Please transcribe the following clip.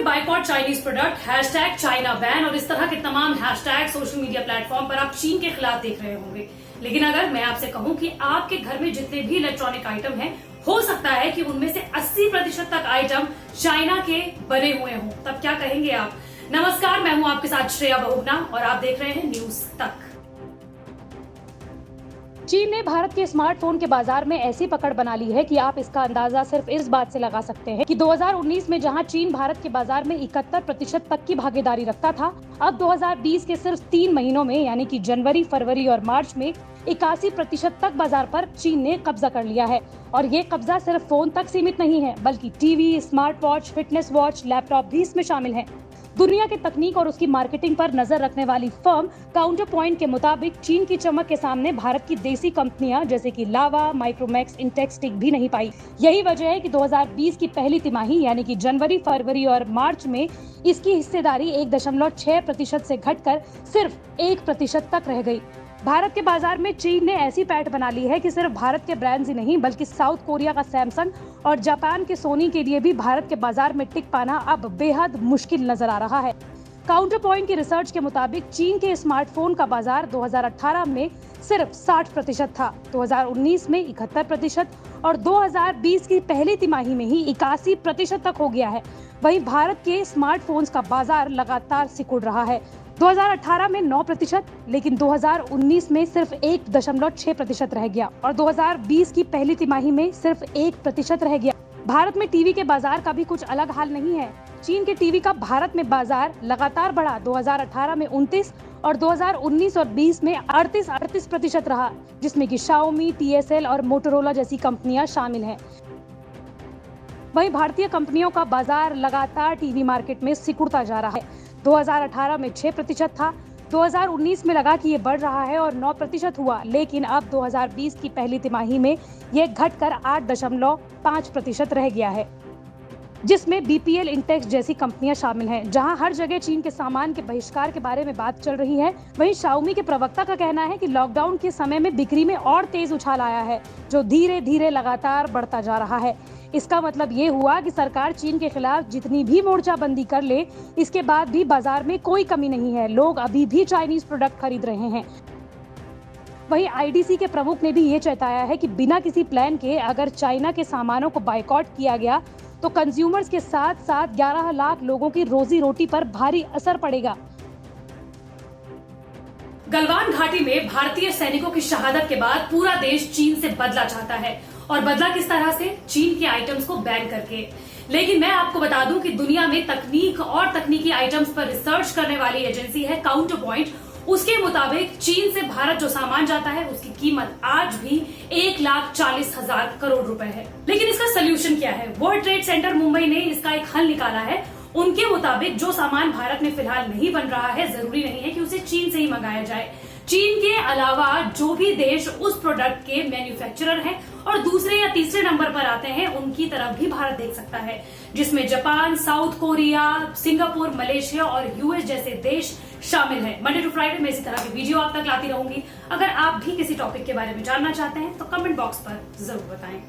Boycott Chinese product, hashtag China ban और इस तरह के तमाम हैशटैग सोशल मीडिया प्लेटफॉर्म पर आप चीन के खिलाफ देख रहे होंगे। लेकिन अगर मैं आपसे कहूं कि आपके घर में जितने भी इलेक्ट्रॉनिक आइटम हैं, हो सकता है कि उनमें से 80% तक आइटम चाइना के बने हुए हों, तब क्या कहेंगे आप? नमस्कार, मैं हूं आपके साथ श्रेया बहुगुणा और आप देख रहे हैं न्यूज तक। चीन ने भारत के स्मार्टफोन के बाजार में ऐसी पकड़ बना ली है कि आप इसका अंदाजा सिर्फ इस बात से लगा सकते हैं कि 2019 में जहां चीन भारत के बाजार में 71% तक की भागीदारी रखता था, अब 2020 के सिर्फ 3 महीनों में यानी कि जनवरी, फरवरी और मार्च में 81% तक बाजार पर चीन ने कब्जा कर लिया है। और ये कब्जा सिर्फ फोन तक सीमित नहीं है, बल्कि TV, smart watch, fitness watch, laptop भी इसमें शामिल है। दुनिया के तकनीक और उसकी मार्केटिंग पर नजर रखने वाली फर्म काउंटर पॉइंट के मुताबिक चीन की चमक के सामने भारत की देसी कंपनियां जैसे कि लावा, माइक्रोमैक्स, इंटेक्स टिक भी नहीं पाई। यही वजह है कि 2020 की पहली तिमाही यानी कि जनवरी, फरवरी और मार्च में इसकी हिस्सेदारी 1.6% से घटकर सिर्फ 1% तक रह गई। भारत के बाजार में चीन ने ऐसी पैठ बना ली है कि सिर्फ भारत के ब्रांड्स ही नहीं बल्कि साउथ कोरिया का सैमसंग और जापान के सोनी के लिए भी भारत के बाजार में टिक पाना अब बेहद मुश्किल नजर आ रहा है। काउंटर पॉइंट की रिसर्च के मुताबिक चीन के स्मार्टफोन का बाजार 2018 में सिर्फ 60% था, 2019 में 71% और 2020 की पहली तिमाही में ही 81% तक हो गया है। वहीं भारत के स्मार्टफोन्स का बाजार लगातार सिकुड़ रहा है। 2018 में 9%, लेकिन 2019 में सिर्फ 1.6% रह गया और 2020 की पहली तिमाही में सिर्फ 1% रह गया। भारत में टीवी के बाजार का भी कुछ अलग हाल नहीं है। चीन के टीवी का भारत में बाजार लगातार बढ़ा, 2018 में 29 और 2019 और 20 में 38% रहा, जिसमें कि शाओमी, TSL और मोटोरोला जैसी कंपनियां शामिल हैं। वहीं भारतीय कंपनियों का बाजार लगातार टीवी मार्केट में सिकुड़ता जा रहा है। 2018 में 6% था, 2019 में लगा कि ये बढ़ रहा है और 9% हुआ, लेकिन अब 2020 की पहली तिमाही में ये घटकर 8.5% रह गया है, जिसमें BPL, इंटेक्स जैसी कंपनियां शामिल हैं। जहां हर जगह चीन के सामान के बहिष्कार के बारे में बात चल रही है, वहीं शाओमी के प्रवक्ता का कहना है कि लॉकडाउन के समय में बिक्री में और तेज उछाल आया है, जो धीरे धीरे लगातार बढ़ता जा रहा है। इसका मतलब ये हुआ कि सरकार चीन के खिलाफ जितनी भी मोर्चाबंदी कर ले, इसके बाद भी बाजार में कोई कमी नहीं है। लोग अभी भी चाइनीज प्रोडक्ट खरीद रहे हैं। वहीं IDC के प्रमुख ने भी ये चेताया है कि बिना किसी प्लान के अगर चाइना के सामानों को बाइकॉट किया गया तो कंज्यूमर्स के साथ साथ 11 लाख लोगों की रोजी रोटी पर भारी असर पड़ेगा। गलवान घाटी में भारतीय सैनिकों की शहादत के बाद पूरा देश चीन से बदला चाहता है, और बदला किस तरह से? चीन के आइटम्स को बैन करके। लेकिन मैं आपको बता दूं कि दुनिया में तकनीक और तकनीकी आइटम्स पर रिसर्च करने वाली एजेंसी है काउंटर पॉइंट। उसके मुताबिक चीन से भारत जो सामान जाता है उसकी कीमत आज भी 1,40,000 करोड़ रुपए है। लेकिन इसका सोल्यूशन क्या है? वर्ल्ड ट्रेड सेंटर मुंबई ने इसका एक हल निकाला है। उनके मुताबिक जो सामान भारत में फिलहाल नहीं बन रहा है, जरूरी नहीं है कि उसे चीन से ही मंगाया जाए। चीन के अलावा जो भी देश उस प्रोडक्ट के मैन्युफैक्चरर हैं और दूसरे या तीसरे नंबर पर आते हैं, उनकी तरफ भी भारत देख सकता है, जिसमें Japan, south Korea, Singapore, Malaysia और US जैसे देश शामिल हैं। मंडे टू फ्राइडे में इसी तरह की वीडियो आप तक लाती रहूंगी। अगर आप भी किसी टॉपिक के बारे में जानना चाहते हैं तो कमेंट बॉक्स पर जरूर बताएं।